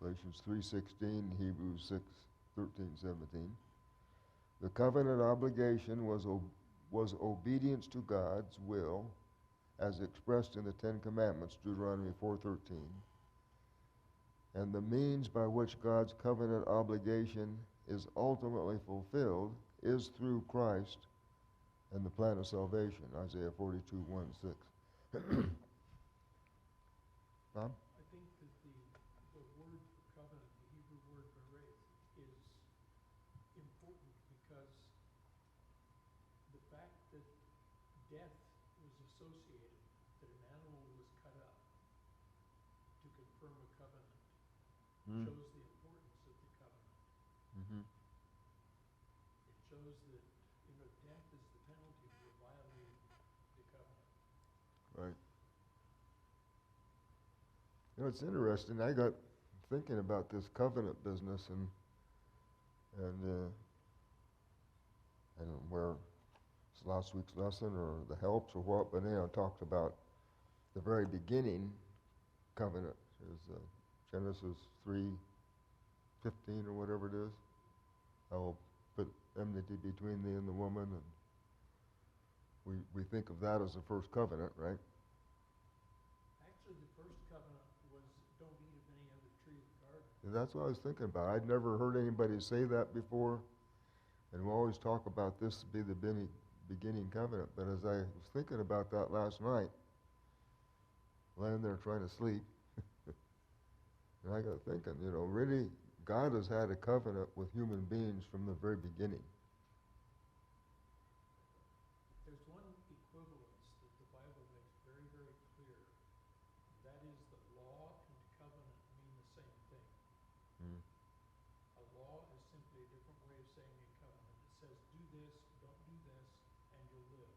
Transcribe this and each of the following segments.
Galatians 3:16, Hebrews 6:13, 17. The covenant obligation was obedience to God's will as expressed in the Ten Commandments, Deuteronomy 4:13. And the means by which God's covenant obligation is ultimately fulfilled is through Christ and the plan of salvation, Isaiah 42:1-6. Bob? I think that the word for covenant, the Hebrew word berith, is important because the fact that death was associated, that an animal was cut up to confirm a covenant, shows the importance of the covenant. Mm-hmm. It shows that, death is the penalty for violating the covenant. Right. It's interesting. I got thinking about this covenant business, and I don't know where it's last week's lesson or the helps or what, but it talked about the very beginning covenant. Is Genesis 3:15 or whatever it is. I will put enmity between thee and the woman, and we think of that as the first covenant, right? Actually, the first covenant was don't eat of any other tree of the garden. And that's what I was thinking about. I'd never heard anybody say that before, and we always talk about this to be the beginning covenant. But as I was thinking about that last night, laying there trying to sleep, and I got thinking, really, God has had a covenant with human beings from the very beginning. There's one equivalence that the Bible makes very, very clear. That is that law and covenant mean the same thing. A law is simply a different way of saying a covenant. It says, do this, don't do this, and you'll live.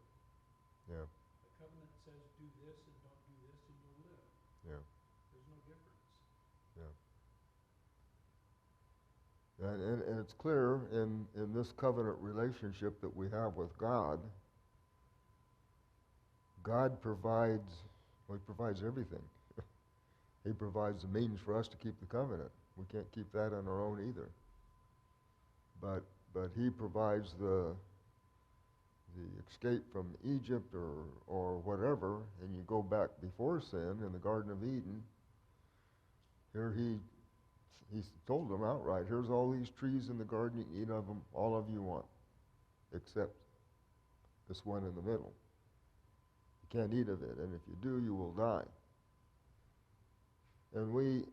Yeah. A covenant says, do this and don't do this, and you'll live. Yeah. There's no difference. Yeah. And it's clear in this covenant relationship that we have with God, God provides everything. He provides the means for us to keep the covenant. We can't keep that on our own either. But He provides the escape from Egypt or whatever, and you go back before sin in the Garden of Eden. Here He told them outright, here's all these trees in the garden, you can eat of them, all of you want, except this one in the middle. You can't eat of it, and if you do, you will die. And we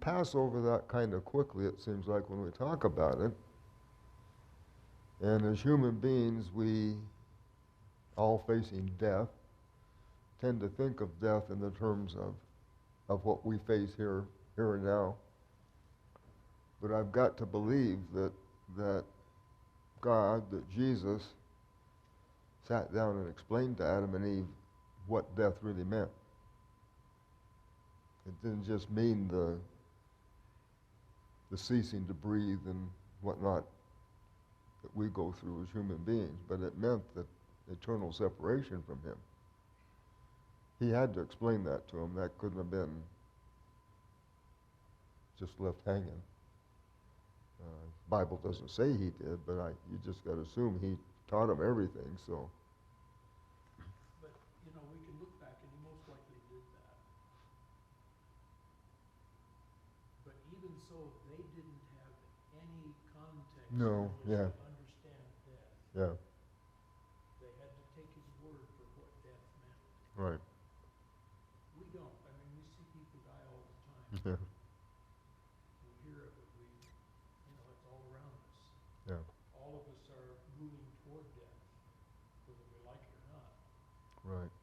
pass over that kind of quickly, it seems like, when we talk about it. And as human beings, we, all facing death, tend to think of death in the terms of what we face here and now. But I've got to believe that God, that Jesus, sat down and explained to Adam and Eve what death really meant. It didn't just mean the ceasing to breathe and whatnot that we go through as human beings, but it meant that eternal separation from Him. He had to explain that to them. That couldn't have been just left hanging. The Bible doesn't say He did, but you just got to assume He taught them everything. So. But we can look back, and He most likely did that. But even so, they didn't have any context No. Yeah. to understand death. Yeah. They had to take His word for what death meant. Right. We don't. I mean, we see people die all the time. Yeah. We hear of it. It's all around us. Yeah. All of us are moving toward death, whether we like it or not. Right. And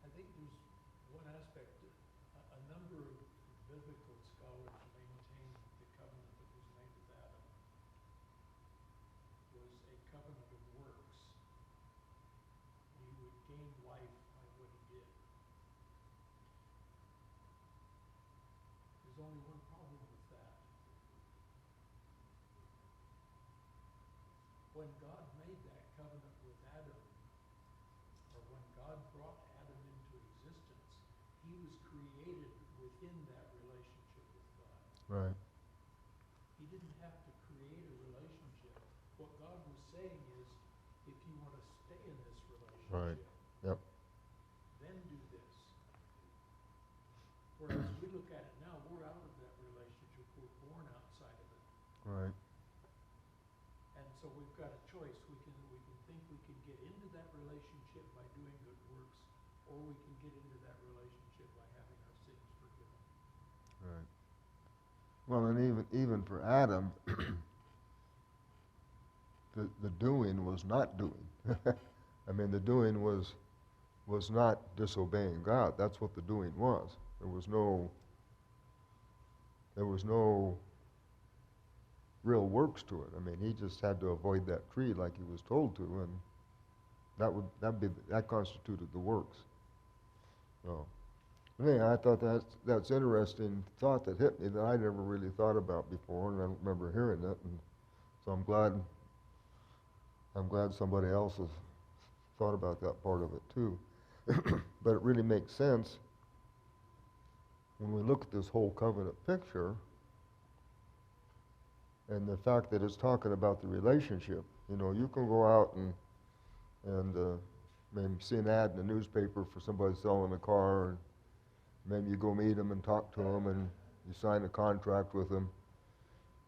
I think there's one aspect. A number of biblical scholars maintain the covenant that was made with Adam was a covenant of works. He would gain life by what he did. There's only one problem with that. When God made that covenant with Adam, or when God brought Adam into he was created within that relationship with God. Right. He didn't have to create a relationship. What God was saying is, if you want to stay in this Right. relationship, Yep. then do this. Whereas we look at it now, we're out of that relationship. We're born outside of it. Right. And so we've got a choice. We can think we can get into that relationship by doing good works, or we can get into that relationship by having our sins forgiven. Right. Well, and even for Adam, the doing was not doing. I mean, the doing was not disobeying God. That's what the doing was. There was no real works to it. I mean, he just had to avoid that tree like he was told to, and that constituted the works. So, anyway, I thought that's interesting thought that hit me that I never really thought about before, and I don't remember hearing it, and so I'm glad somebody else has thought about that part of it too. But it really makes sense when we look at this whole covenant picture and the fact that it's talking about the relationship. You know, you can go out and maybe see an ad in the newspaper for somebody selling a car, and maybe you go meet them and talk to them, and you sign a contract with them.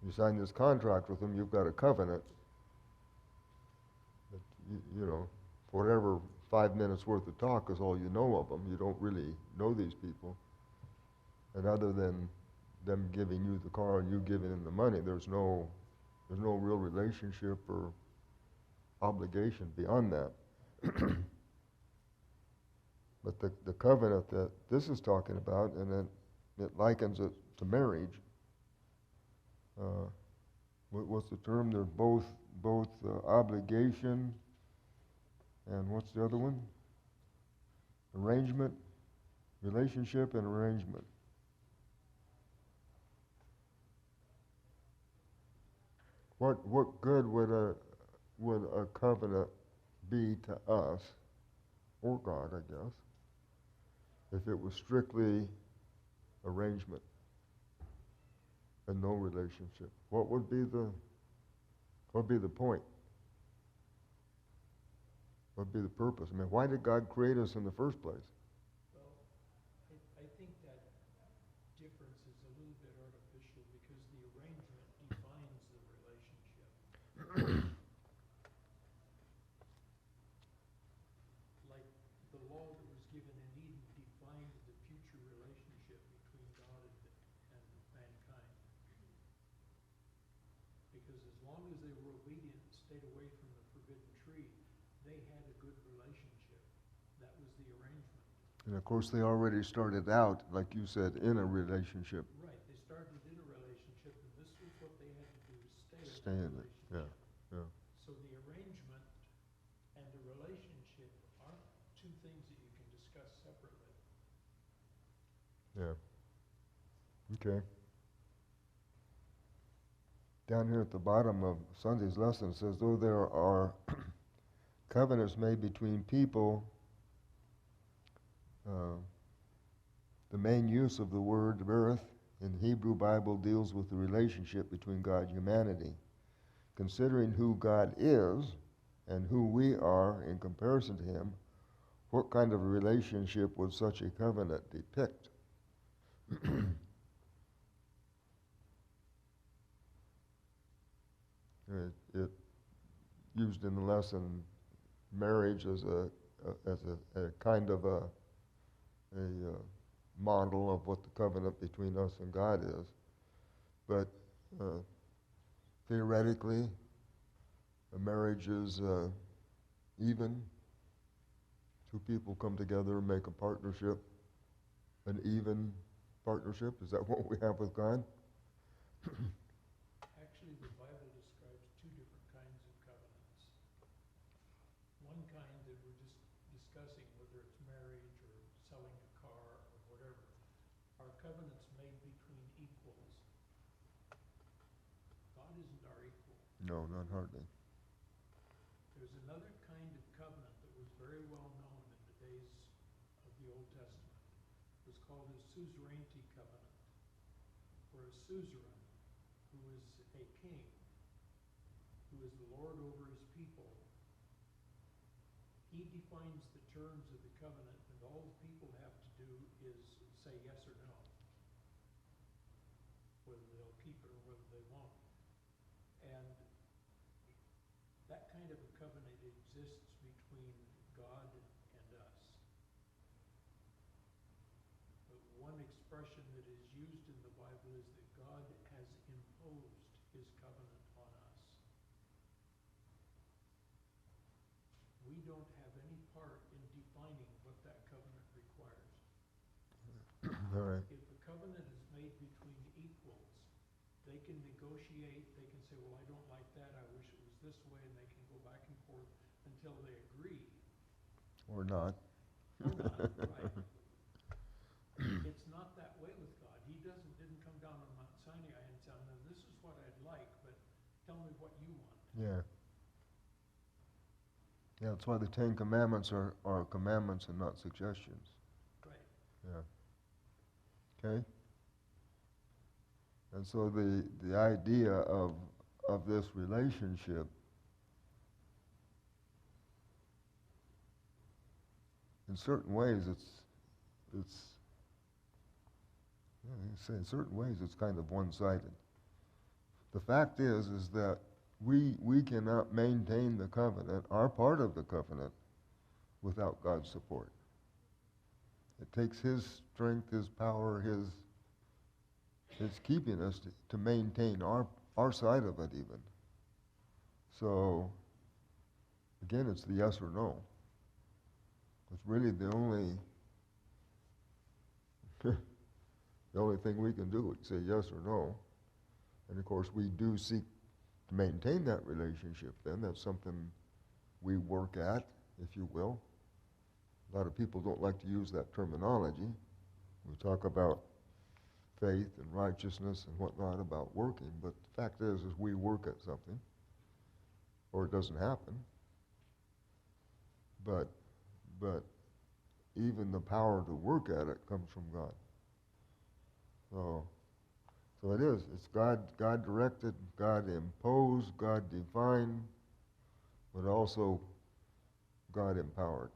You sign this contract with them, you've got a covenant. But you know, for whatever 5 minutes worth of talk is all you know of them. You don't really know these people. And other than them giving you the car and you giving them the money, there's no real relationship or obligation beyond that. But the covenant that this is talking about, and it likens it to marriage. What's the term? They're both obligation, and what's the other one? Arrangement, relationship, and arrangement. What good would a covenant be to us, or God, I guess, if it was strictly arrangement and no relationship? What would be the point? What would be the purpose? I mean, why did God create us in the first place? Well, I think that difference is a little bit artificial because the arrangement defines the relationship. Like the law that was given in Eden defined the future relationship between God and mankind. Because as long as they were obedient and stayed away from the forbidden tree, they had a good relationship. That was the arrangement. And of course, they already started out, like you said, in a relationship. Right. They started in a relationship, and this was what they had to do to Stay in in the it. relationship. Yeah. Yeah. So the arrangement and the relationship aren't two things that you can discuss separately. Yeah. Okay. Down here at the bottom of Sunday's lesson, it says, though there are covenants made between people, the main use of the word berith in the Hebrew Bible deals with the relationship between God and humanity. Considering who God is and who we are in comparison to him, what kind of a relationship would such a covenant depict? It used in the lesson marriage as a kind of a model of what the covenant between us and God is. But theoretically, a marriage is even. Two people come together and make a partnership, an even partnership. Is that what we have with God? Actually, the Bible describes two different kinds of covenants. One kind that we're just discussing, whether it's marriage or selling a car or whatever, are covenants made between equals. God isn't our equal. No, not hardly. There's another kind of covenant that was very well known in the days of the Old Testament, was called a suzerainty covenant, where a suzerain, who is a king, who is the Lord over his people, he defines the terms of the covenant, and all the people have to do is say yes or no, whether they'll keep it or whether they won't. And that kind of a covenant exists between God and us. But one expression that is used in the Bible is that God has imposed his covenant on us. We don't have any part in defining what that covenant requires. All right. If a covenant is made between equals, they can negotiate, they can say, well, I don't like that, I wish it was this way, and they can go back and forth until they agree. Or not. Or not, right. It's not that way with God. He didn't come down on Mount Sinai and tell them, this is what I'd like, but tell me what you want. Yeah. Yeah, that's why the Ten Commandments are commandments and not suggestions. Right. Yeah. Okay? And so the idea of this relationship, in certain ways in certain ways it's kind of one-sided. The fact is that we cannot maintain the covenant, our part of the covenant, without God's support. It takes his strength, his power, his keeping us to maintain our side of it even. So, again, it's the yes or no. It's really the only thing we can do is say yes or no. And of course, we do seek to maintain that relationship then. That's something we work at, if you will. A lot of people don't like to use that terminology. We talk about faith and righteousness and whatnot about working, but the fact is we work at something, or it doesn't happen. But even the power to work at it comes from God. So it is. It's God directed, God imposed, God defined, but also God empowered.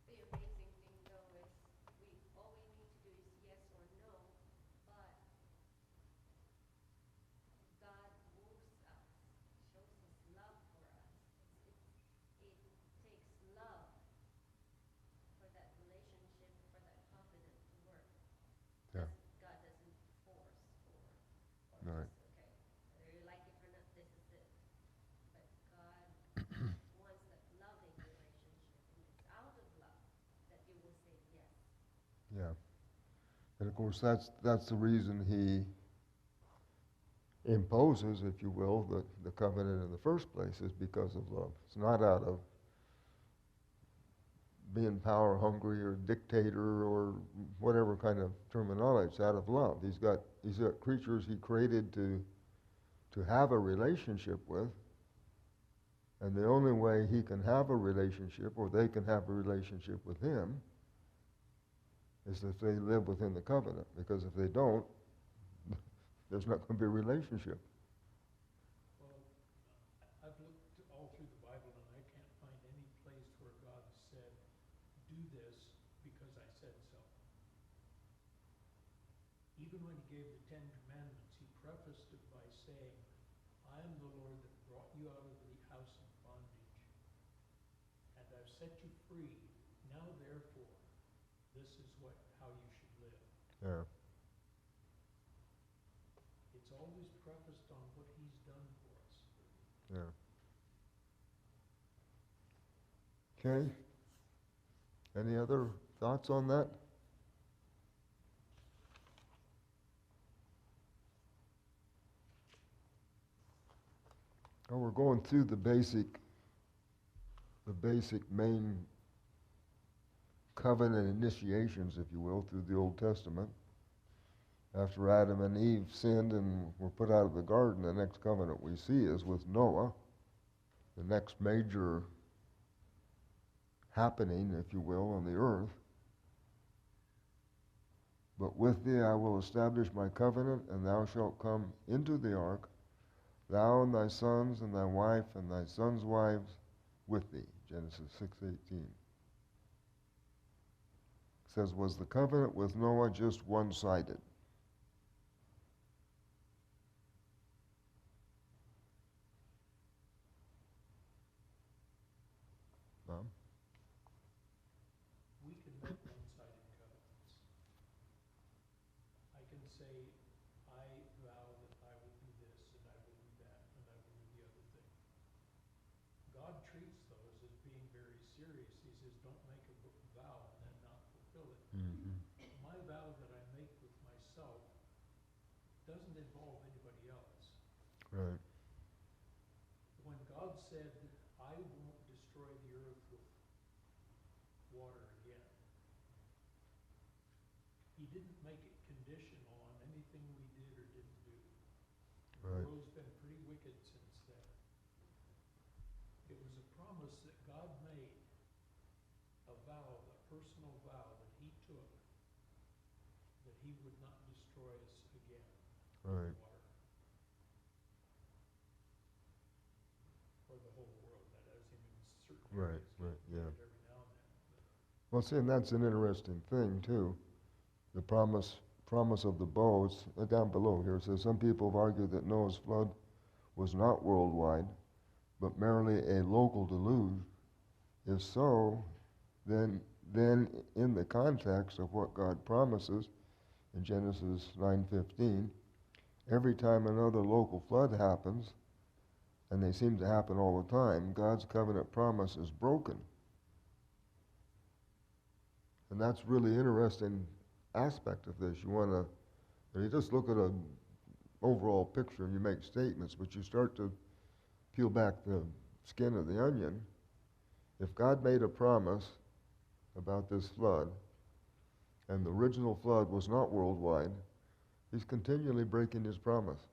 The amazing thing, though, is all we need to do is yes or no, but God moves us, shows his love for us. It takes love for that relationship, for that covenant to work. Yeah. God doesn't force or Right. just, okay, whether you like it or not, this is it. But God wants that loving relationship, and it's out of love that you will say yes. Yeah. And of course, that's the reason he imposes, if you will, the covenant in the first place, is because of love. It's not out of being power hungry or dictator or whatever kind of terminology. It's out of love. He's got creatures he created to have a relationship with, and the only way he can have a relationship, or they can have a relationship with him, is if they live within the covenant. Because if they don't, there's not going to be a relationship. Well, I've looked all through the Bible, and I can't find any place where God said, do this because I said so. Even when he gave the Ten Commandments, he prefaced it by saying, I am the Lord that brought you out of the house of bondage, and I've set you free. Now, therefore, this is how you should live. Yeah. It's always prefaced on what he's done for us. Yeah. Okay. Any other thoughts on that? Well, we're going through the basic main covenant initiations, if you will, through the Old Testament. After Adam and Eve sinned and were put out of the garden, the next covenant we see is with Noah. The next major happening, if you will, on the earth. But with thee I will establish my covenant, and thou shalt come into the ark, thou and thy sons and thy wife and thy sons' wives with thee. Genesis 6:18. Says, was the covenant with Noah just one-sided? Mom? We can make one-sided covenants. I can say, I vow that I will do this, and I will do that, and I will do the other thing. God treats those as being very serious. He says, don't make a vow and then not fulfill it. Mm-hmm. My vow that I make with myself doesn't involve anybody else. Right. When God said, I won't destroy the earth with water again, he didn't make it conditional on anything we did or didn't do. The Right. world's been pretty wicked since then. It was a promise that God made, a vow, a personal vow that he took, that he would not destroy us again Right. with water. Or the whole world, that is, I mean, certain Right, areas right, get yeah. it every now and then. But Well, see, and that's an interesting thing, too. The promise of the bows, down below here, it says, some people have argued that Noah's flood was not worldwide, but merely a local deluge. If so, then in the context of what God promises in Genesis 9:15, every time another local flood happens, and they seem to happen all the time, God's covenant promise is broken. And that's really interesting aspect of this. You just look at an overall picture and you make statements, but you start to peel back the skin of the onion. If God made a promise about this flood, and the original flood was not worldwide, he's continually breaking his promise.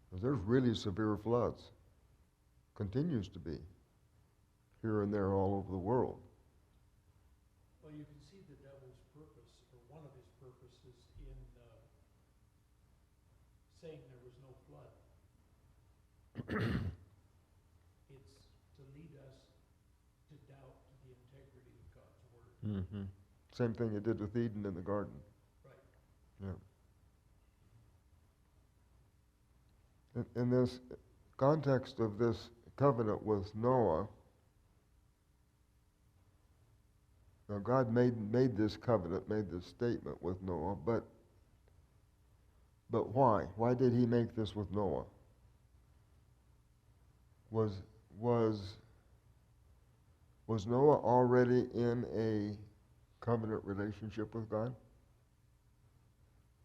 Because there's really severe floods. Continues to be. Here and there all over the world. well, you can see the devil's purpose, or one of his purposes, in saying there was no flood. It's to lead us to doubt the integrity of God's word. Mm-hmm. Same thing he did with Eden in the garden. Right. Yeah. In this context of this covenant with Noah, now God made this covenant, made this statement with Noah, but why? Why did he make this with Noah? Was Noah already in a covenant relationship with God?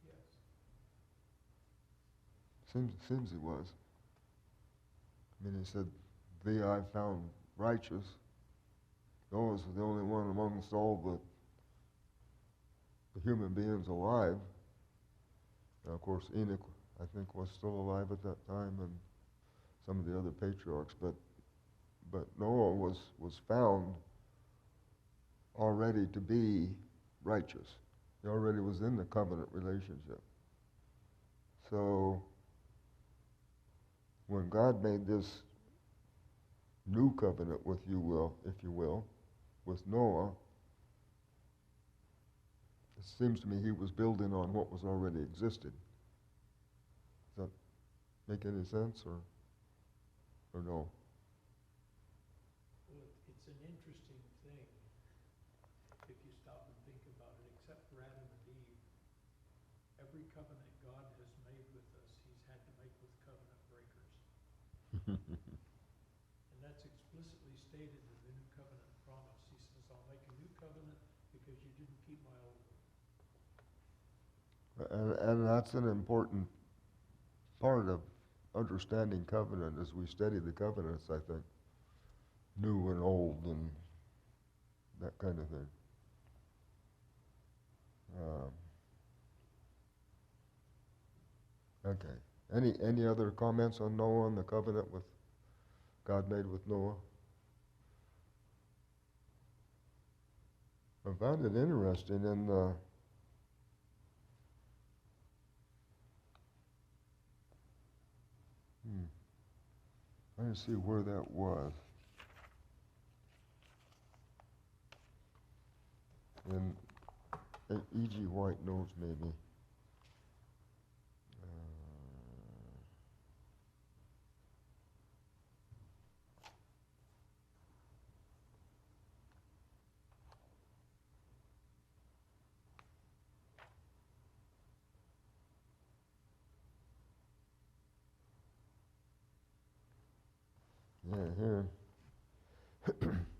Yes. Seems he was. I mean, he said, thee I found righteous. Noah was the only one amongst all the human beings alive. And of course, Enoch, I think, was still alive at that time, and some of the other patriarchs. But Noah was found already to be righteous. He already was in the covenant relationship. So when God made this new covenant with you, if you will, with Noah, it seems to me he was building on what was already existed. Does that make any sense, or no? Well, it's an interesting thing, if you stop and think about it, except for Adam and Eve. Every covenant God has made with us, he's had to make with covenant breakers. And that's explicitly stated in the new covenant promise. He says, I'll make a new covenant because you didn't keep my old one. And that's an important part of understanding covenant as we study the covenants, I think. New and old and that kind of thing. Okay. Any other comments on Noah and the covenant with God made with Noah? I found it interesting in the trying to see where that was. And E.G. White knows maybe. Here.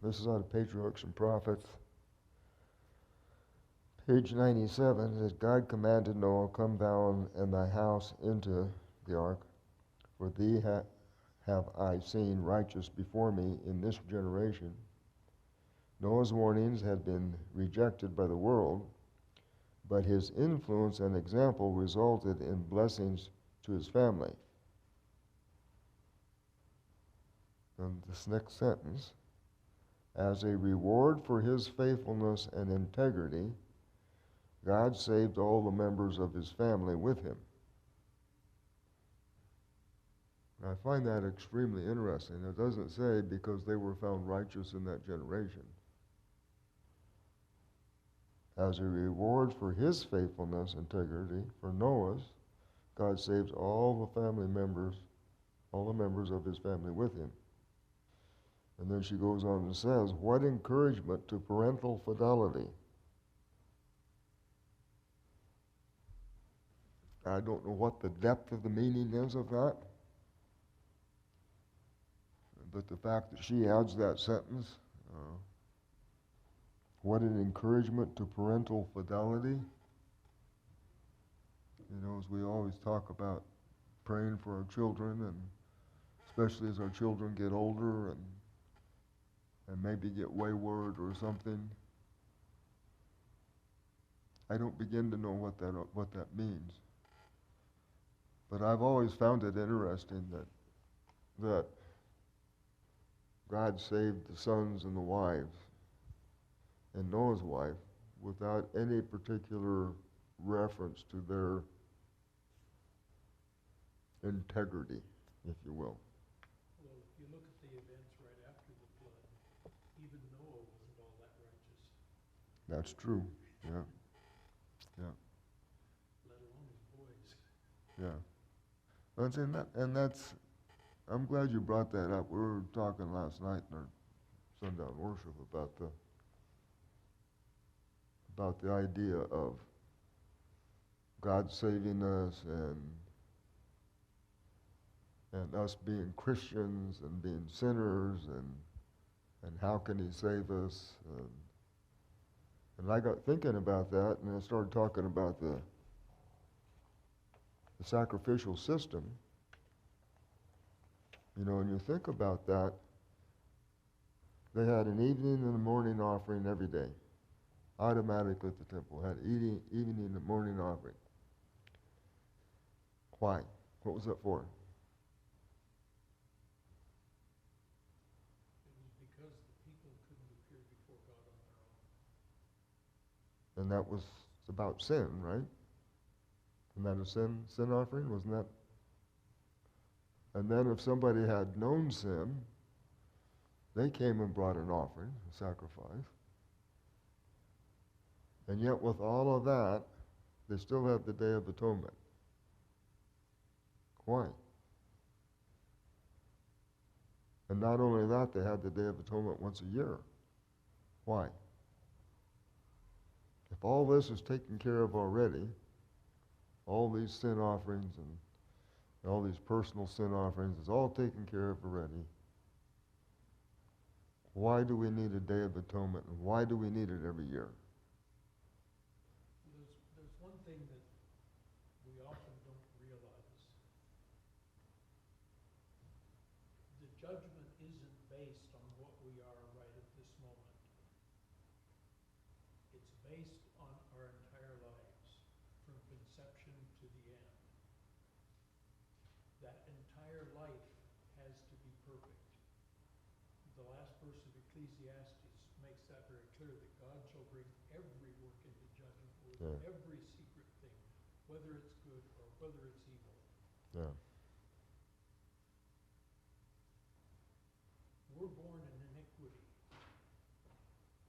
This is out of Patriarchs and Prophets. Page 97 says, God commanded Noah, come thou and thy house into the ark, for thee have I seen righteous before me in this generation. Noah's warnings had been rejected by the world, but his influence and example resulted in blessings to his family. And this next sentence, as a reward for his faithfulness and integrity, God saved all the members of his family with him. And I find that extremely interesting. It doesn't say because they were found righteous in that generation. As a reward for his faithfulness and integrity, for Noah's, God saves all the family members, all the members of his family with him. And then she goes on and says, what encouragement to parental fidelity. I don't know what the depth of the meaning is of that, but the fact that she adds that sentence, what an encouragement to parental fidelity. You know, as we always talk about praying for our children, and especially as our children get older and maybe get wayward or something, I don't begin to know what that means. But I've always found it interesting that God saved the sons and the wives and Noah's wife without any particular reference to their integrity, if you will. Well, if you look at the events right after the flood, even Noah wasn't all that righteous. That's true, yeah. Let alone his boys. Yeah. I'm glad you brought that up. We were talking last night in our sundown worship about the idea of God saving us and us being Christians and being sinners and how can he save us. And I got thinking about that, and I started talking about the sacrificial system. You know, when you think about that, they had an evening and a morning offering every day. Automatically at the temple, had evening and morning offering. Why? What was that for? It was because the people couldn't appear before God on their own. And that was about sin, right? Isn't that a sin offering? Wasn't that? And then if somebody had known sin, they came and brought an offering, a sacrifice. And yet with all of that, they still have the Day of Atonement. Why? And not only that, they had the Day of Atonement once a year. Why? If all this is taken care of already, all these sin offerings and all these personal sin offerings is all taken care of already, why do we need a Day of Atonement, and why do we need it every year? There's one thing that we often don't realize. The judgment isn't based on what we are right at this moment. It's based on our entire lives, from conception to the end. That entire life has to be perfect. The last verse of Ecclesiastes makes that very clear, that God shall bring every work into judgment with Yeah. every secret thing, whether it's good or whether it's evil. Yeah. We're born in iniquity.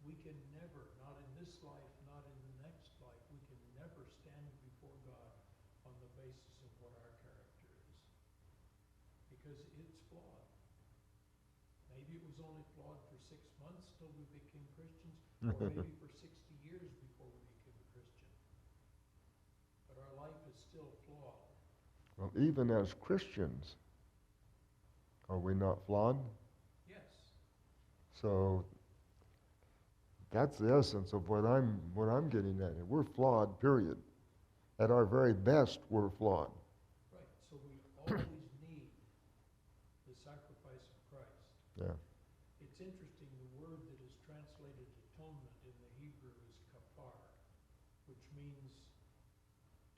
We can never, not in this life, not in the next life, we can never stand before God on the basis of what our character is. Because it's flawed. Maybe it was only flawed for 6 months till we became Christians, or maybe for 60 years before we became a Christian. But our life is still flawed. Well, even as Christians, are we not flawed? Yes. So that's the essence of what I'm getting at. We're flawed, period. At our very best, we're flawed. Right. So we always need the sacrifice of Christ. Yeah. It's interesting, the word that is translated atonement in the Hebrew is kafar, which means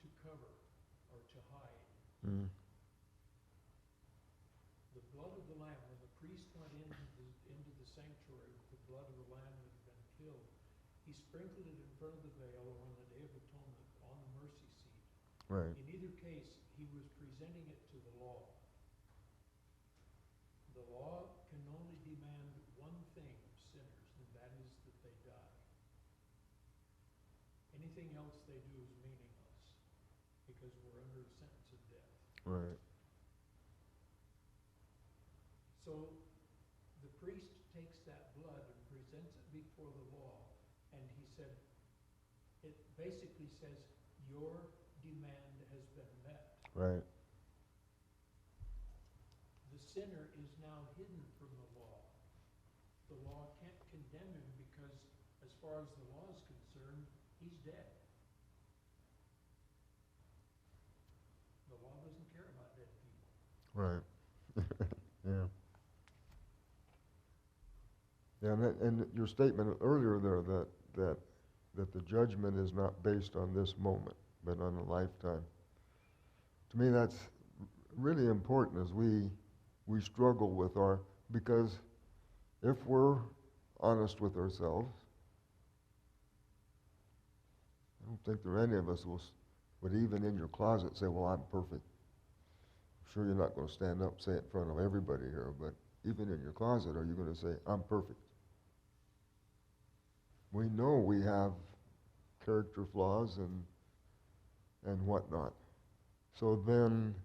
to cover or to hide. Mm. The blood of the lamb, when the priest went into the sanctuary with the blood of the lamb that had been killed, he sprinkled it in front of the veil or on the Day of Atonement on the mercy seat. Right. In either case, he was presenting it to the law. The law can only demand one thing of sinners, and that is that they die. Anything else they do is meaningless, because we're under a sentence of death. Right. So the priest takes that blood and presents it before the law, and he said, it basically says, your demand has been met. Right. The sinner is now hidden from the law. The law can't condemn him because, as far as the law is concerned, he's dead. The law doesn't care about dead people. Right. Yeah. Yeah, and your statement earlier there that the judgment is not based on this moment, but on a lifetime. To me, that's really important as we struggle with because if we're honest with ourselves, I don't think there are any of us would even in your closet say, well, I'm perfect. I'm sure you're not going to stand up and say it in front of everybody here, but even in your closet, are you going to say, I'm perfect? We know we have character flaws and whatnot. So then,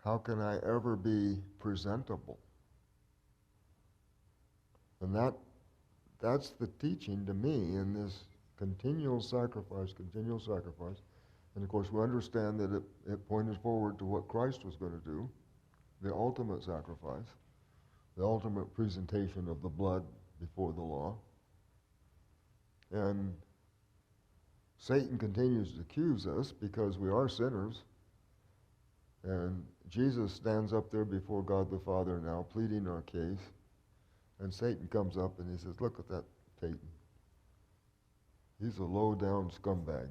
how can I ever be presentable? And that's the teaching to me in this continual sacrifice. And of course, we understand that it pointed forward to what Christ was going to do, the ultimate sacrifice, the ultimate presentation of the blood before the law. And Satan continues to accuse us because we are sinners. And Jesus stands up there before God the Father now, pleading our case. And Satan comes up and he says, look at that Peyton. He's a low-down scumbag.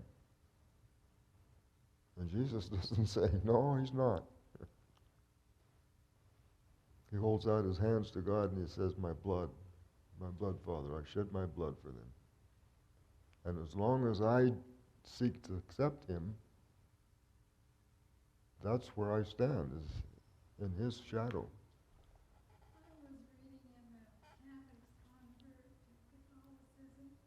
And Jesus doesn't say, no, he's not. He holds out his hands to God and he says, my blood, Father, I shed my blood for them. And as long as I seek to accept him, that's where I stand, is in his shadow. I was reading in the Catholic's convert to Catholicism,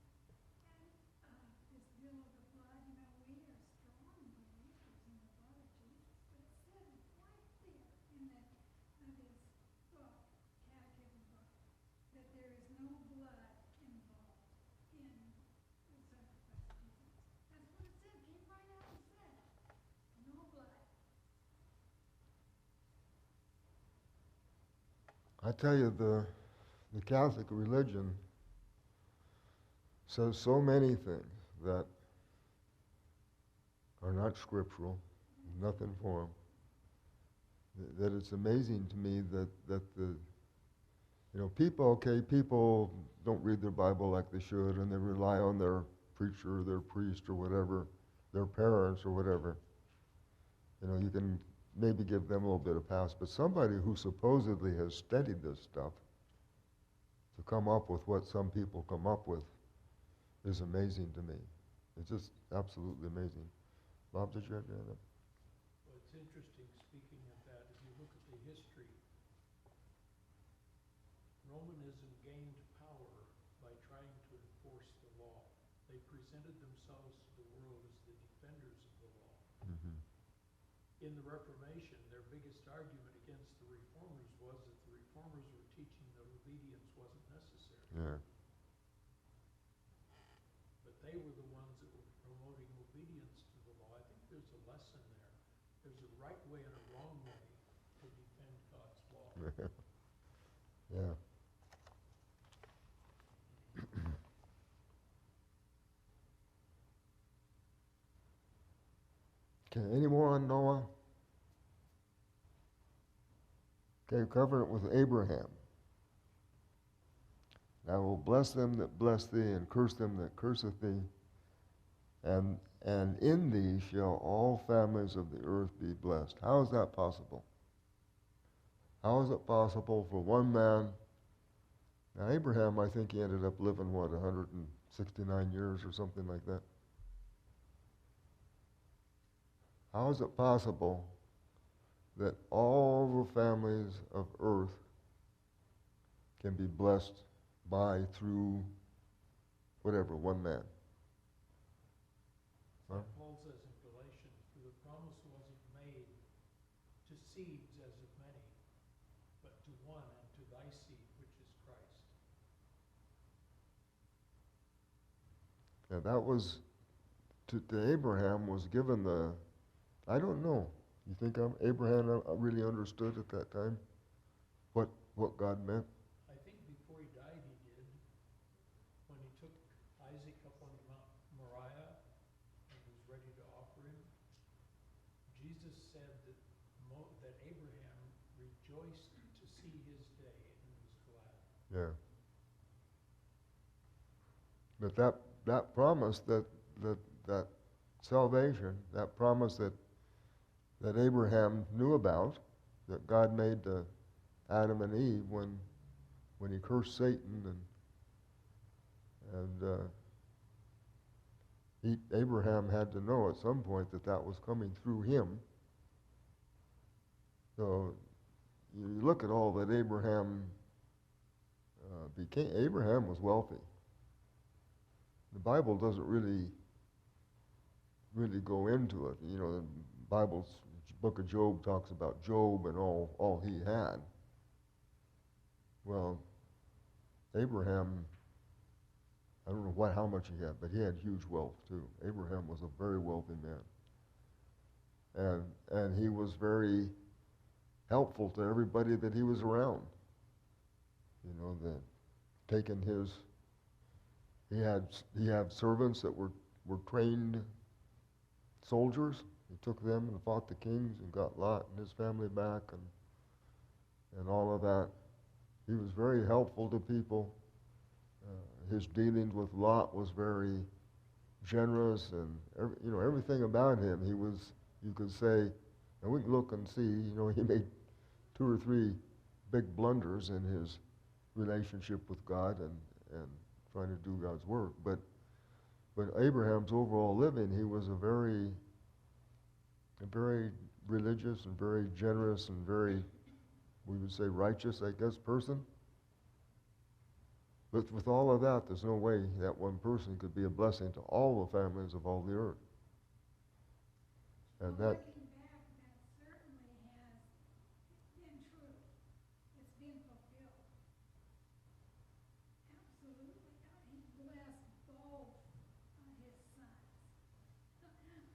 and this deal of the blood, we are strong believers in the blood of Jesus, but it said right there in his book, catechism book, that there is no blood involved in the sacrifice of Jesus. That's what it said, came right out and said, no blood. I tell you, the Catholic religion says so many things that are not scriptural, nothing for them, that it's amazing to me that people don't read their Bible like they should, and they rely on their preacher, their priest, or whatever, their parents, or whatever. You can maybe give them a little bit of pass, but somebody who supposedly has studied this stuff to come up with what some people come up with is amazing to me. It's just absolutely amazing. Bob, did you have that? Well, it's interesting, speaking of that, if you look at the history, Romanism gained power by trying to enforce the law. They presented themselves to the world as the defenders of the law. Mm-hmm. In the Reformation, their biggest argument against the Reformers was that the Reformers were teaching that obedience wasn't necessary. Yeah. But they were the ones that were promoting obedience to the law. I think there's a lesson there. There's a right way and a wrong way to defend God's law. Yeah. Okay, any more on Noah? Okay, covenant with Abraham. I will bless them that bless thee, and curse them that curseth thee. And in thee shall all families of the earth be blessed. How is that possible? How is it possible for one man? Now, Abraham, I think he ended up living, 169 years or something like that. How is it possible that all the families of earth can be blessed by, through, whatever, one man? Huh? Paul says in Galatians, for the promise wasn't made to seeds as of many, but to one, and to thy seed, which is Christ. Yeah, that was, to Abraham was given the, I don't know. You think Abraham really understood at that time what God meant? I think before he died he did, when he took Isaac up on Mount Moriah and was ready to offer him. Jesus said that Abraham rejoiced to see his day and was glad. Yeah. But that promise, that salvation, that promise that Abraham knew about, that God made to Adam and Eve when he cursed Satan, and Abraham had to know at some point that was coming through him. So you look at all that Abraham became. Abraham was wealthy. The Bible doesn't really go into it. You know, the Bible's book of Job talks about Job and all he had. Well, Abraham, I don't know how much he had, but he had huge wealth too. Abraham was a very wealthy man. And he was very helpful to everybody that he was around. You know, taking his, he had servants that were trained soldiers. He took them and fought the kings and got Lot and his family back and all of that. He was very helpful to people. His dealings with Lot was very generous, and everything about him. He was, you could say, and we can look and see, he made 2 or 3 big blunders in his relationship with God and trying to do God's work. But Abraham's overall living, he was a very religious and very generous and very, we would say, righteous, I guess, person. But with all of that, there's no way that one person could be a blessing to all the families of all the earth. And Well, that, looking back, that certainly has been true. It's been fulfilled. Absolutely. He blessed both his sons.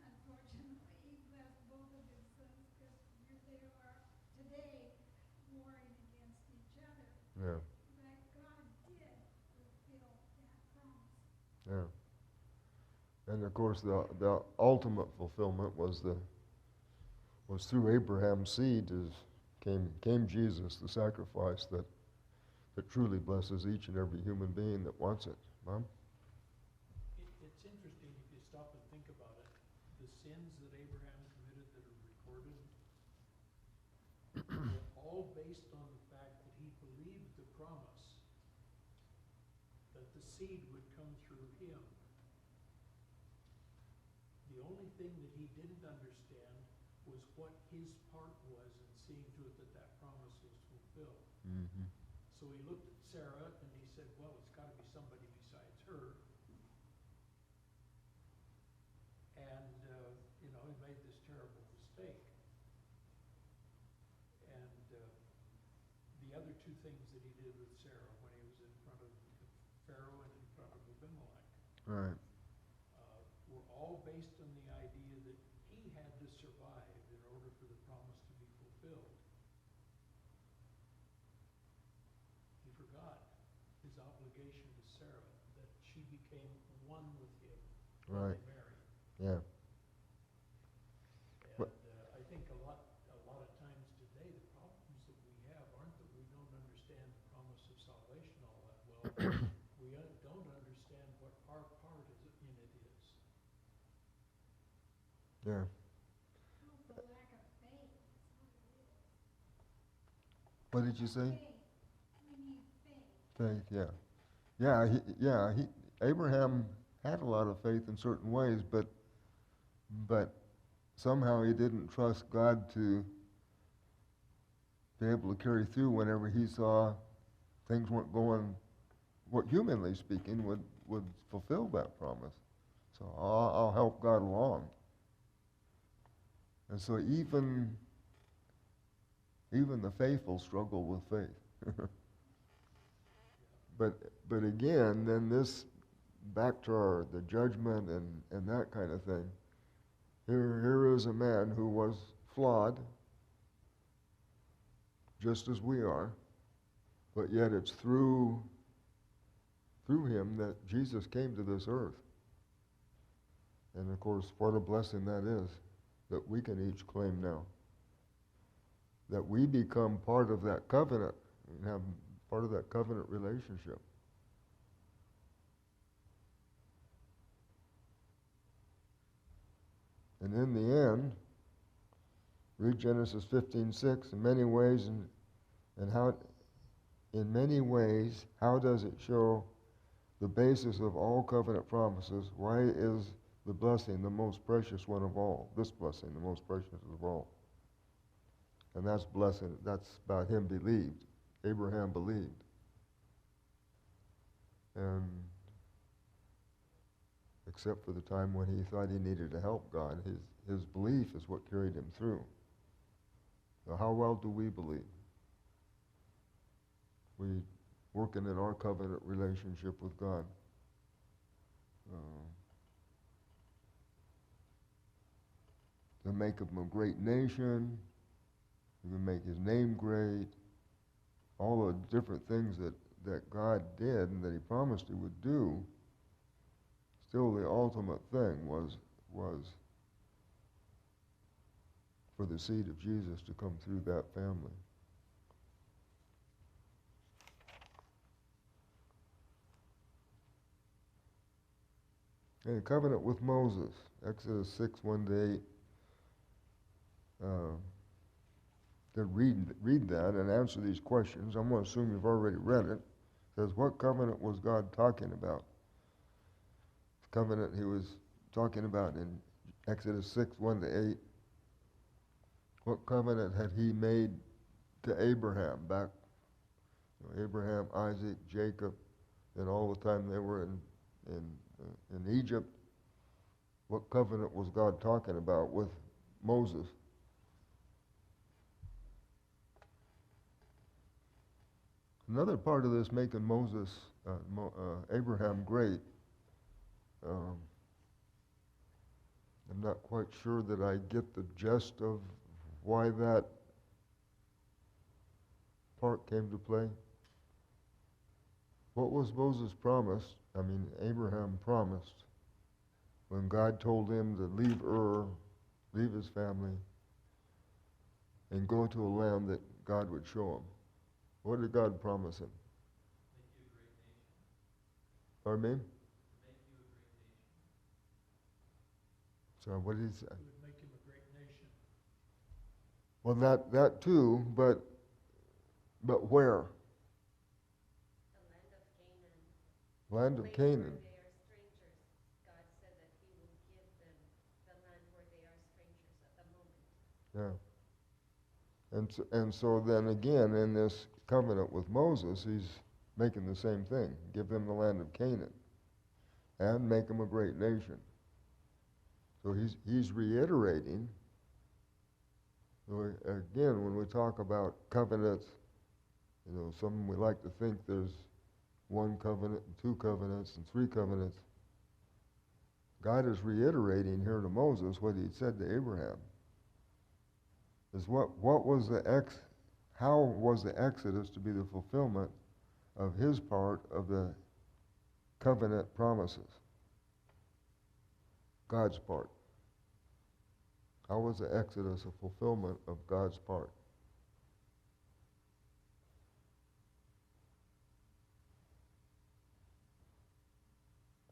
Unfortunately, he blessed both of his sons because here they are today warring against each other. yeah, But God did fulfill that promise. yeah. And of course, the ultimate fulfillment was through Abraham's seed came Jesus, the sacrifice that truly blesses each and every human being that wants it. Mom? It's interesting if you stop and think about it. The sins that Abraham committed that are recorded the seed would come through him. The only thing that he didn't understand was what his part was in seeing to it that that promise was fulfilled. Mm-hmm. So he looked at Sarah and he said, well, it's got to be somebody besides her. And, he made this terrible mistake. And the other two things that he did with Sarah when he was in front of Pharaoh and in front of Abimelech Right. were all based on the idea that he had to survive in order for the promise to be fulfilled. He forgot his obligation to Sarah, that she became one with him when Right. they married. Yeah. And I think a lot of times today, the problems that we have aren't that we don't understand the promise of salvation all that well. We don't understand what our part in it is. Yeah. Oh, for lack of faith, that's what it is. What did you say? Faith. We need faith. Faith. Yeah. Abraham had a lot of faith in certain ways, but somehow he didn't trust God to be able to carry through whenever he saw things weren't going, what humanly speaking would fulfill that promise. So I'll help God along. And so even the faithful struggle with faith. But again, then this back to the judgment and that kind of thing. Here is a man who was flawed, just as we are, but yet it's through him that Jesus came to this earth. And of course, what a blessing that is, that we can each claim now. That we become part of that covenant, and have part of that covenant relationship. And in the end, read Genesis 15:6. In many ways, how does it show the basis of all covenant promises? Why is the blessing the most precious one of all? This blessing, the most precious of all. And that's blessing. That's about him believed. Abraham believed. And except for the time when he thought he needed to help God, his belief is what carried him through. So how well do we believe? We working in our covenant relationship with God. To make him a great nation, to make his name great, all the different things that God did and that he promised he would do. Still, the ultimate thing was for the seed of Jesus to come through that family. And a covenant with Moses, Exodus 6:1-8. To read that and answer these questions. I'm going to assume you've already read it. It says, what covenant was God talking about? The covenant he was talking about in Exodus 6:1-8. What covenant had he made to Abraham back? Abraham, Isaac, Jacob, and all the time they were in Egypt. What covenant was God talking about with Moses? Another part of this making Abraham great, I'm not quite sure that I get the gist of why that part came to play. What was Abraham promised when God told him to leave leave his family, and go to a land that God would show him? What did God promise him? Make you a great nation. Pardon me? Make you a great nation. So what did he say? It would make him a great nation. Well, that too, but where? The land of Canaan. Land of place Canaan. where they are strangers. God said that he will give them the land where they are strangers at the moment. Yeah. And so then again, in this covenant with Moses, he's making the same thing. Give them the land of Canaan and make them a great nation. So he's reiterating. Again, when we talk about covenants, some we like to think there's one covenant and two covenants and three covenants. God is reiterating here to Moses what he said to Abraham. Is how was the Exodus to be the fulfillment of his part of the covenant promises? God's part. How was the Exodus a fulfillment of God's part?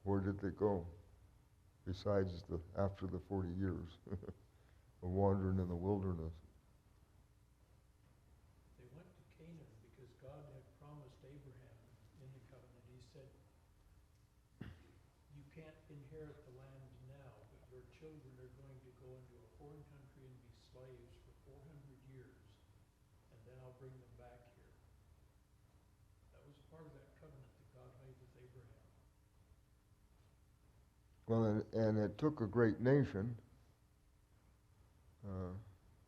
Where did they go? Besides after the 40 years of wandering in the wilderness. They went to Canaan because God had promised Abraham in the covenant. He said, you can't inherit the land now, but your children are going to go into a foreign country and be slaves for 400 years, and then I'll bring them back here. That was part of that covenant that God made with Abraham. Well, and it took a great nation.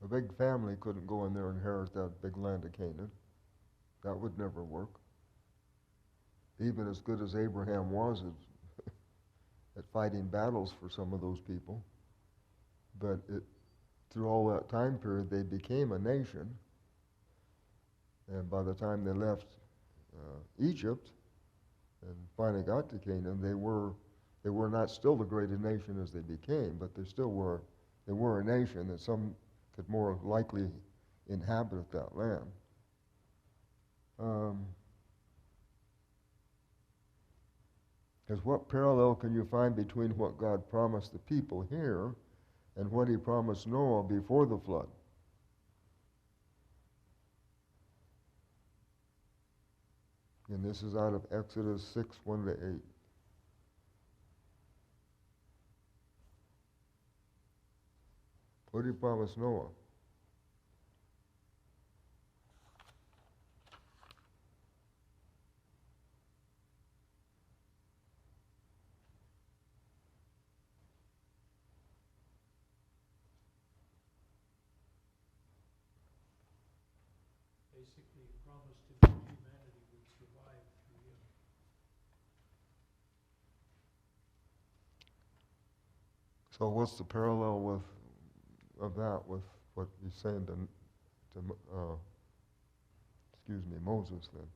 A big family couldn't go in there and inherit that big land of Canaan. That would never work. Even as good as Abraham was at fighting battles for some of those people. But through all that time period, they became a nation. And by the time they left Egypt and finally got to Canaan, they were not still the greatest nation as they became, but they were a nation that some could more likely inhabit that land. Because what parallel can you find between what God promised the people here and what he promised Noah before the flood? And this is out of Exodus 6, 1-8. What did he promise Noah? Basically, he promised him that humanity would survive through him. So what's the parallel of that with what he's saying to Moses then?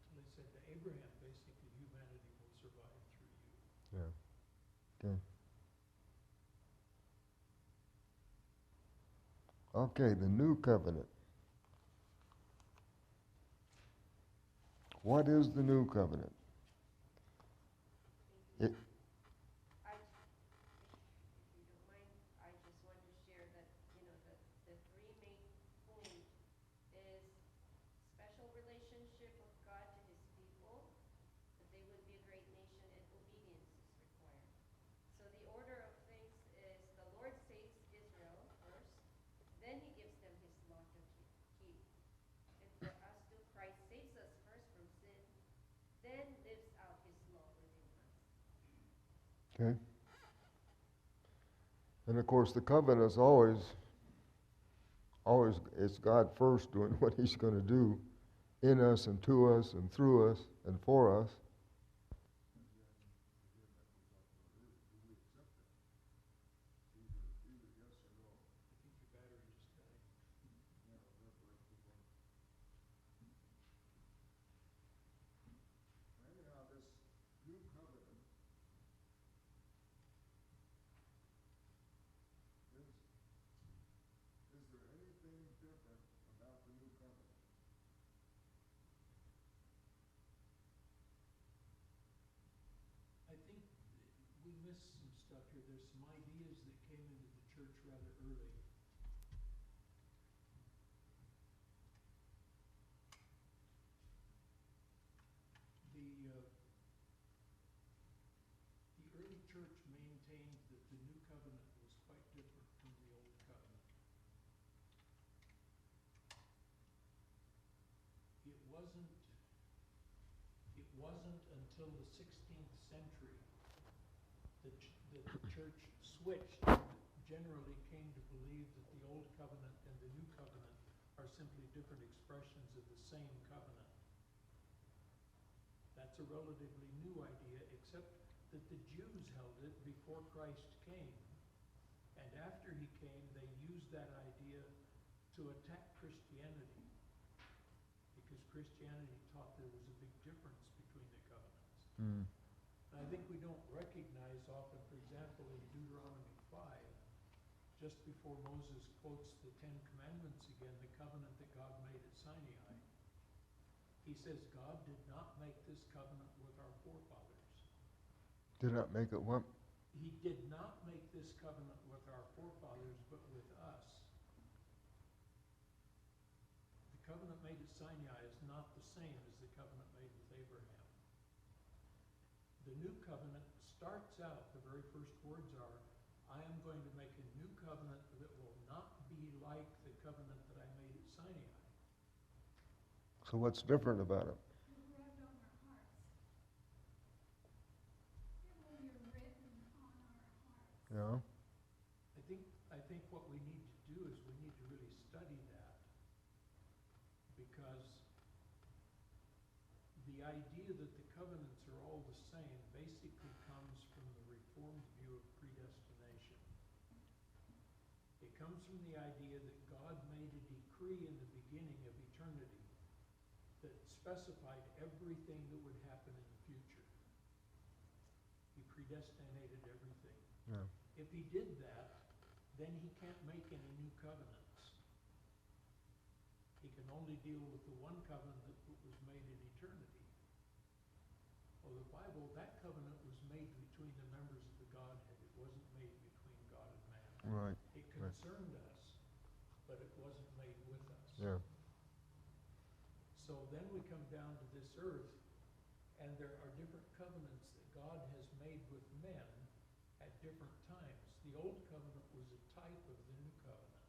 So he said to Abraham, basically, humanity will survive through you. Yeah. Okay, the new covenant. What is the new covenant? It, If you don't mind, I just want to share that, the three main point is special relationship of God to his people, that they would be a great nation, and obedience is required. So the order of things is the Lord saves Israel first, then he gives them his law to keep. And for us too, Christ saves us first from sin, then lives out his law within us. okay. And of course the covenant is always it's God first doing what he's going to do in us and to us and through us and for us. I think your battery just died. Anyhow, this new covenant is there anything different about the new covenant? I think we missed some stuff here. There's some ideas that came into the church rather early. wasn't until the 16th century that the church switched, and generally came to believe that the Old Covenant and the New Covenant are simply different expressions of the same covenant. That's a relatively new idea, except that the Jews held it before Christ came. And after he came, they used that idea to attack Christianity, because Christianity taught there was a big difference between the covenants. Mm. And I think we don't recognize often, for example, in Deuteronomy 5, just before Moses quotes the Ten Commandments again, the covenant that God made at Sinai, he says God did not make this covenant with our forefathers. Did not make it what? He did not make this covenant with our forefathers, but with us. The covenant made at Sinai is not the same as the covenant made with Abraham. The new covenant starts out, the very first words are, I am going to make a new covenant that will not be like the covenant that I made at Sinai. So what's different about it? It rubbed on our hearts. It will be written on our hearts. Yeah. I think what we need to do is we need to really study that, because the idea that the covenants are all the same basically comes from the Reformed view of predestination. It comes from the idea that God made a decree in the beginning of eternity that specified everything that would happen in the future. He predestinated everything. Yeah. If he did that, then he can't make any new covenants. He can only deal with the one covenant that was made in eternity. Well, the Bible, that covenant was made between the members of the Godhead. It wasn't made between God and man. Right. It concerned us, but it wasn't made with us. Yeah. So then we come down to this earth, and there are different covenants that God has made with men at different times. The old covenant was a type of the new covenant.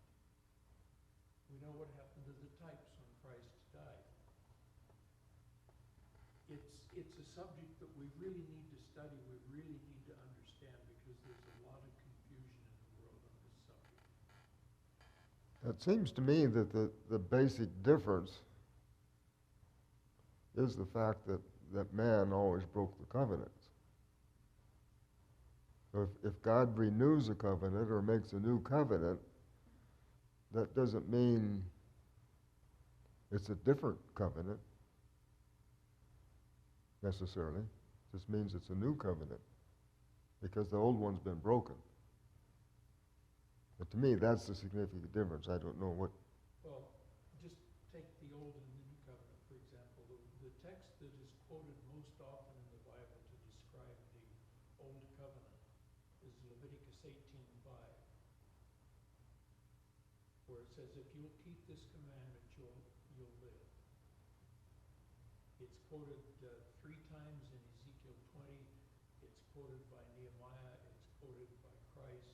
We know what happened to the types when Christ died. It's a subject that we really need to study, we really need to understand, because there's a lot of confusion in the world on this subject. It seems to me that the basic difference is the fact that man always broke the covenants. So if God renews a covenant or makes a new covenant, that doesn't mean it's a different covenant necessarily. It just means it's a new covenant because the old one's been broken. But to me, that's the significant difference. I don't know what. Well, just take the Old and the New Covenant, for example. The text that is quoted most often in the Bible to describe the Old Covenant is Leviticus 18:5, where it says, if you'll keep this commandment, you'll live. It's quoted 3 times in Ezekiel 20. It's quoted by Nehemiah. It's quoted by Christ.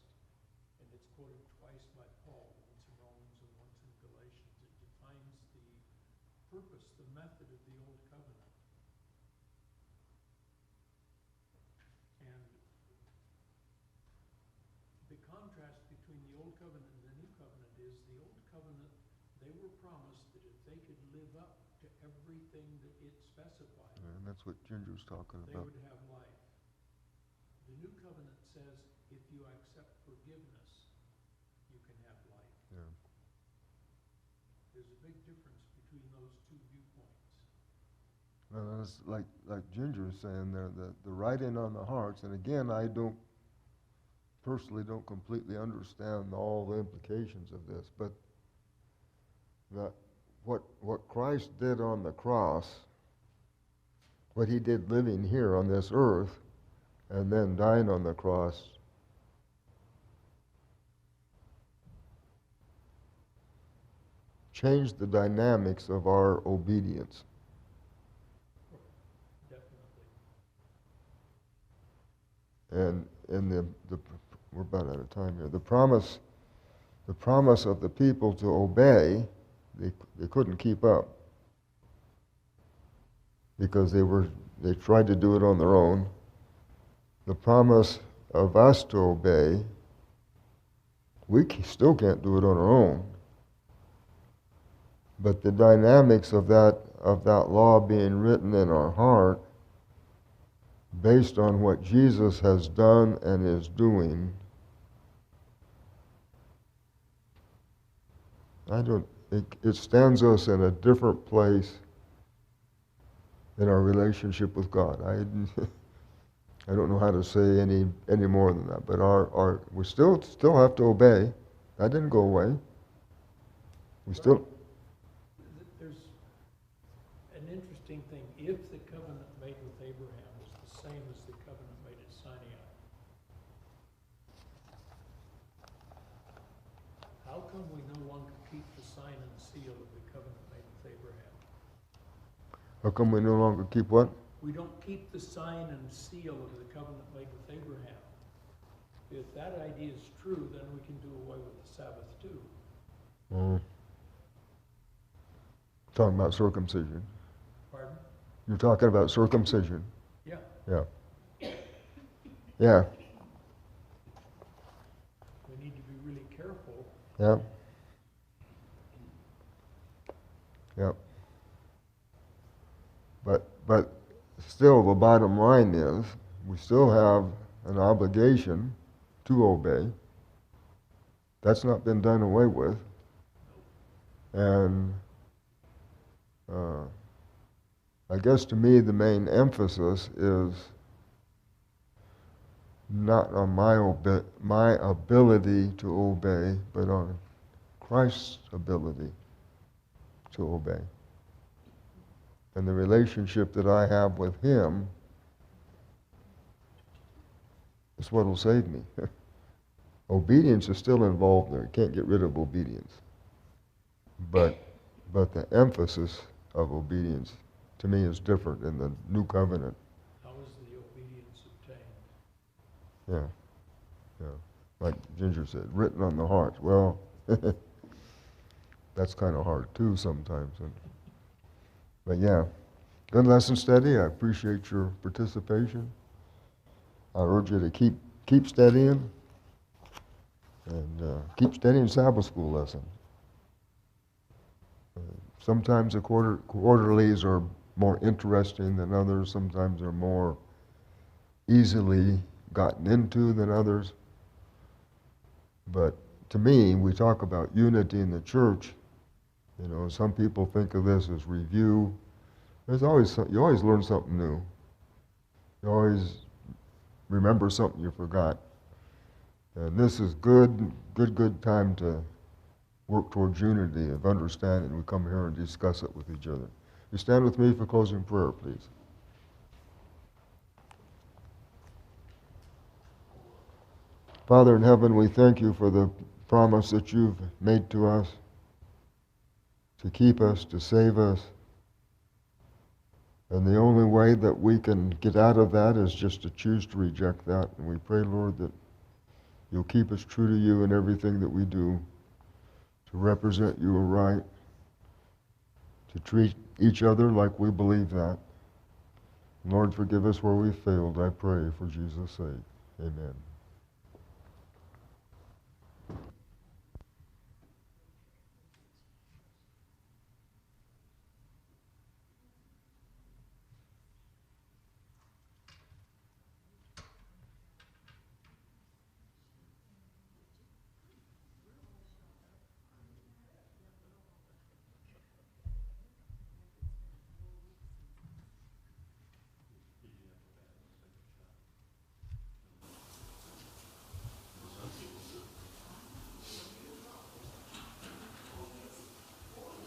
And it's quoted twice by Paul, once in Romans and once in Galatians. It defines the purpose, the method of the Old Covenant. And the contrast between the Old Covenant and the New Covenant is the Old Covenant, they were promised that if they could live up to everything that it specified, And that's what Ginger's talking they about. would have life. The New Covenant says if you accept forgiveness, you can have life. Yeah. There's a big difference between those two viewpoints. Well, it's like Ginger is saying there, the writing on the hearts, and again, I personally don't completely understand all the implications of this, but what Christ did on the cross, what he did living here on this earth, and then dying on the cross, changed the dynamics of our obedience. Definitely. And we're about out of time here. The promise of the people to obey, they couldn't keep up. because they tried to do it on their own. The promise of us to obey, we still can't do it on our own. But the dynamics of that law being written in our heart, based on what Jesus has done and is doing, it stands us in a different place in our relationship with God. I don't know how to say any more than that, but we still have to obey. That didn't go away. We still. There's an interesting thing. If the covenant made with Abraham was the same as the covenant made at Sinai, how come we no longer keep the sign and seal of the covenant made with Abraham? How come we no longer keep what? We don't keep the sign and seal of the covenant made with Abraham. If that idea is true, then we can do away with the Sabbath too. Talking about circumcision. Pardon? You're talking about circumcision. Yeah. Yeah. Yeah. We need to be really careful. Yeah. Yeah. But still, the bottom line is we still have an obligation to obey. That's not been done away with. And I guess to me the main emphasis is not on my ability to obey, but on Christ's ability to obey. And the relationship that I have with Him is what will save me. Obedience is still involved there. You can't get rid of obedience. But the emphasis of obedience to me is different in the new covenant. How is the obedience obtained? Yeah. Like Ginger said, written on the heart. Well, that's kind of hard too sometimes. But yeah, good lesson study. I appreciate your participation. I urge you to keep studying and keep studying Sabbath school lessons. Sometimes the quarterlies are more interesting than others. Sometimes they're more easily gotten into than others. But to me, we talk about unity in the church. You know, some people think of this as review. You always learn something new. You always remember something you forgot. And this is good time to work towards unity of understanding. We come here and discuss it with each other. You stand with me for closing prayer, please. Father in heaven, we thank you for the promise that you've made to us, to keep us, to save us. And the only way that we can get out of that is just to choose to reject that. And we pray, Lord, that you'll keep us true to you in everything that we do, to represent you aright, to treat each other like we believe that. Lord, forgive us where we failed, I pray, for Jesus' sake. Amen.